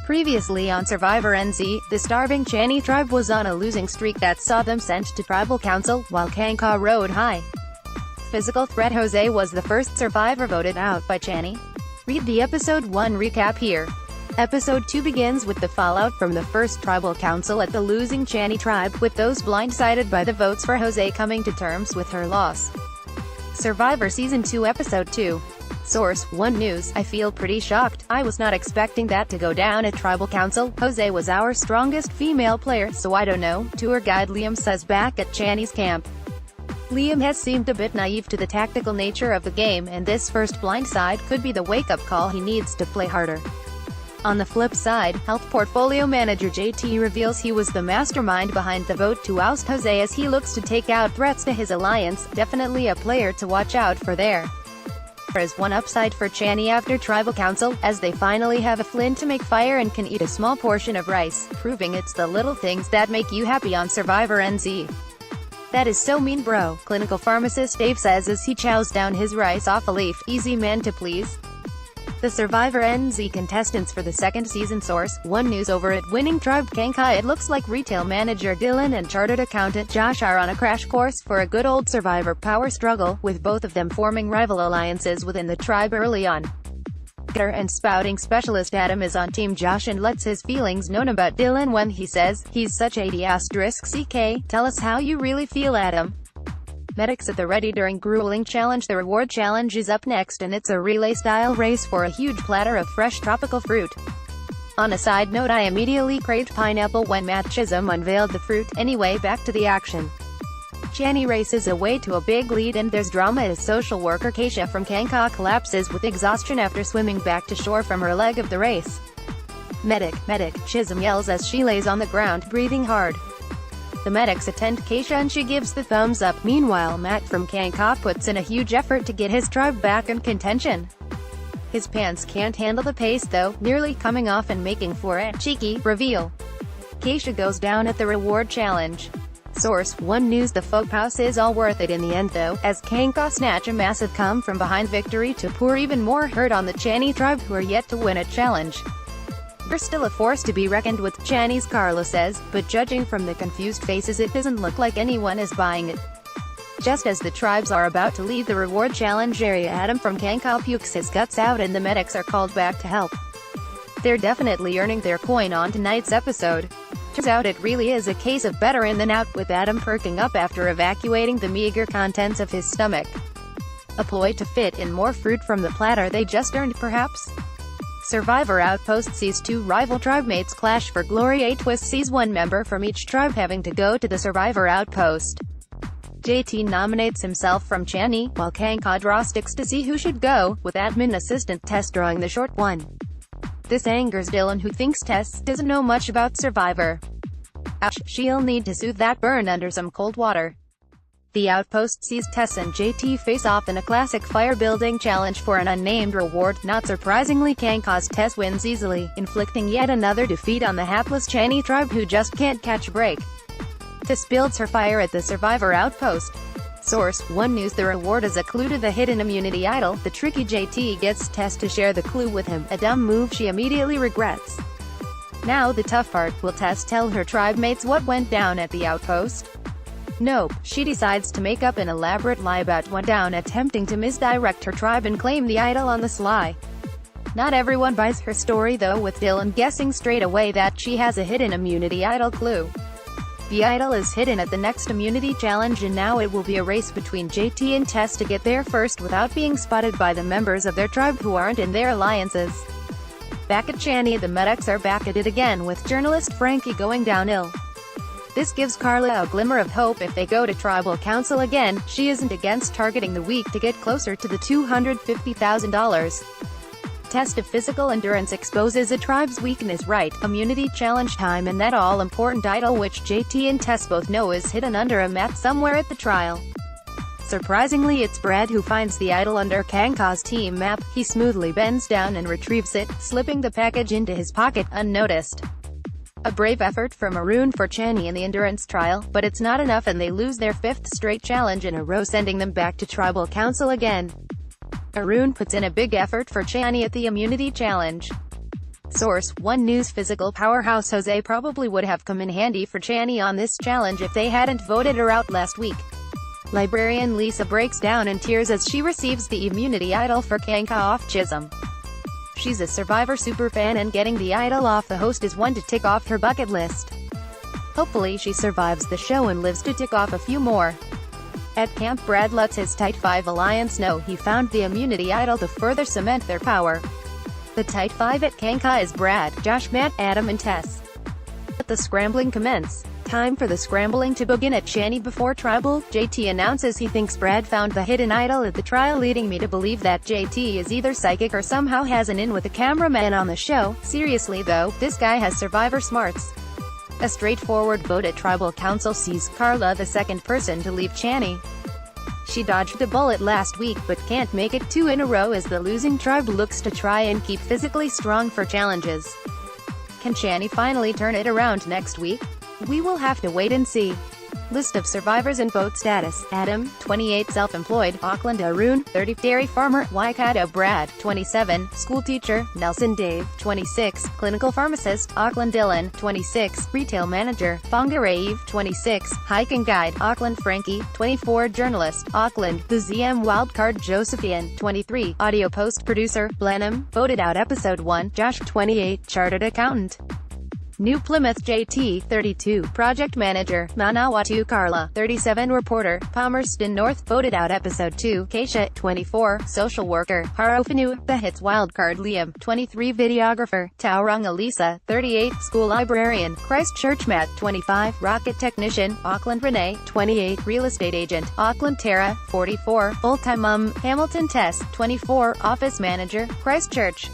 Previously on Survivor NZ, the starving Chani tribe was on a losing streak that saw them sent to tribal council, while Khangkhaw rode high. Physical threat Jose was the first survivor voted out by Chani. Read the episode 1 recap here. Episode 2 begins with the fallout from the first tribal council at the losing Chani tribe, with those blindsided by the votes for Jose coming to terms with her loss. Survivor Season 2 Episode 2. Source: One News. I feel pretty shocked. I was not expecting that to go down at tribal council. Jose was our strongest female player, so I don't know, tour guide Liam says back at Chani's camp. Liam has seemed a bit naive to the tactical nature of the game, and this first blindside could be the wake-up call he needs to play harder. On the flip side, Health Portfolio Manager JT reveals he was the mastermind behind the vote to oust Jose as he looks to take out threats to his alliance. Definitely a player to watch out for there. There is one upside for Chani after tribal council, as they finally have a flint to make fire and can eat a small portion of rice, proving it's the little things that make you happy on Survivor NZ. That is so mean bro, clinical pharmacist Dave says as he chows down his rice off a leaf. Easy man to please. The Survivor NZ contestants for the second season. Source: One News. Over at winning tribe Khangkhaw, it looks like retail manager Dylan and chartered accountant Josh are on a crash course for a good old Survivor power struggle, with both of them forming rival alliances within the tribe early on. And spouting specialist Adam is on Team Josh and lets his feelings known about Dylan when he says, "He's such a d***ck, tell us how you really feel, Adam." Medics at the ready during grueling challenge. The reward challenge is up next, and it's a relay-style race for a huge platter of fresh tropical fruit. On a side note, I immediately craved pineapple when Matt Chisholm unveiled the fruit. Anyway, back to the action. Chani races away to a big lead, and there's drama as social worker Keisha from Khangkhaw collapses with exhaustion after swimming back to shore from her leg of the race. Medic, Chisholm yells as she lays on the ground, breathing hard. The medics attend Keisha and she gives the thumbs up. Meanwhile, Matt from Khangkhaw puts in a huge effort to get his tribe back in contention. His pants can't handle the pace though, nearly coming off and making for a cheeky reveal. Keisha goes down at the reward challenge. Source: One News. The faux pas is all worth it in the end though, as Khangkhaw snatch a massive come-from-behind victory to pour even more hurt on the Chani tribe, who are yet to win a challenge. They're still a force to be reckoned with, Chani's Carla says, but judging from the confused faces it doesn't look like anyone is buying it. Just as the tribes are about to leave the reward challenge area, Adam from Khangkhaw pukes his guts out and the medics are called back to help. They're definitely earning their coin on tonight's episode. Turns out it really is a case of better in than out, with Adam perking up after evacuating the meager contents of his stomach. A ploy to fit in more fruit from the platter they just earned, perhaps? Survivor Outpost sees two rival tribe mates clash for glory. A twist sees one member from each tribe having to go to the Survivor Outpost. JT nominates himself from Chani, while Khangkhaw draws sticks to see who should go, with admin assistant Tess drawing the short one. This angers Dylan, who thinks Tess doesn't know much about Survivor. Ouch, she'll need to soothe that burn under some cold water. The Outpost sees Tess and JT face off in a classic fire-building challenge for an unnamed reward. Not surprisingly, Khangkhaw's Tess wins easily, inflicting yet another defeat on the hapless Chani tribe, who just can't catch a break. Tess builds her fire at the Survivor Outpost. Source: One News. The reward is a clue to the hidden immunity idol. The tricky JT gets Tess to share the clue with him, a dumb move she immediately regrets. Now the tough part, will Tess tell her tribe mates what went down at the outpost? Nope, she decides to make up an elaborate lie about what went down, attempting to misdirect her tribe and claim the idol on the sly. Not everyone buys her story though, with Dylan guessing straight away that she has a hidden immunity idol clue. The idol is hidden at the next immunity challenge, and now it will be a race between JT and Tess to get there first without being spotted by the members of their tribe who aren't in their alliances. Back at Chani, the medics are back at it again, with journalist Frankie going downhill. This gives Carla a glimmer of hope. If they go to tribal council again, she isn't against targeting the weak to get closer to the $250,000. Test of physical endurance exposes a tribe's weakness. Right, immunity challenge time, and that all-important idol which JT and Tess both know is hidden under a mat somewhere at the trial. Surprisingly, it's Brad who finds the idol under Khangkhaw's team map. He smoothly bends down and retrieves it, slipping the package into his pocket, unnoticed. A brave effort from Arun for Chani in the endurance trial, but it's not enough and they lose their 5th straight challenge in a row, sending them back to tribal council again. Arun puts in a big effort for Chani at the immunity challenge. Source: One News. Physical powerhouse Jose probably would have come in handy for Chani on this challenge if they hadn't voted her out last week. Librarian Lisa breaks down in tears as she receives the immunity idol for Khangkhaw off Chisholm. She's a Survivor superfan and getting the idol off the host is one to tick off her bucket list. Hopefully she survives the show and lives to tick off a few more. At camp, Brad lets his Tight 5 alliance know he found the immunity idol to further cement their power. The Tight 5 at Khangkhaw is Brad, Josh, Matt, Adam and Tess. Let the scrambling commence. Time for the scrambling to begin at Chani before Tribal. JT announces he thinks Brad found the hidden idol at the trial, leading me to believe that JT is either psychic or somehow has an in with the cameraman on the show. Seriously though, this guy has Survivor smarts. A straightforward vote at Tribal Council sees Carla the second person to leave Chani. She dodged a bullet last week but can't make it 2 in a row as the losing tribe looks to try and keep physically strong for challenges. Can Chani finally turn it around next week? We will have to wait and see. List of survivors and vote status: Adam, 28, self-employed; Auckland Arun, 30, dairy farmer; Waikato Brad, 27, school teacher; Nelson Dave, 26, clinical pharmacist; Auckland Dylan, 26, retail manager; Whangarei Eve, 26, hiking guide; Auckland Frankie, 24, journalist; Auckland, the ZM wildcard; Josephine, 23, audio post-producer; Blenheim, voted out episode 1; Josh, 28, chartered accountant; New Plymouth JT, 32, project manager; Manawatu Carla, 37, reporter; Palmerston North, voted out episode 2; Keisha, 24, social worker; Harofanu, the hits wildcard; Liam, 23, videographer; Tauranga Lisa, 38, school librarian; Christchurch Matt, 25, rocket technician; Auckland Renee, 28, real estate agent; Auckland Tara, 44, full-time mom; Hamilton Tess, 24, office manager; Christchurch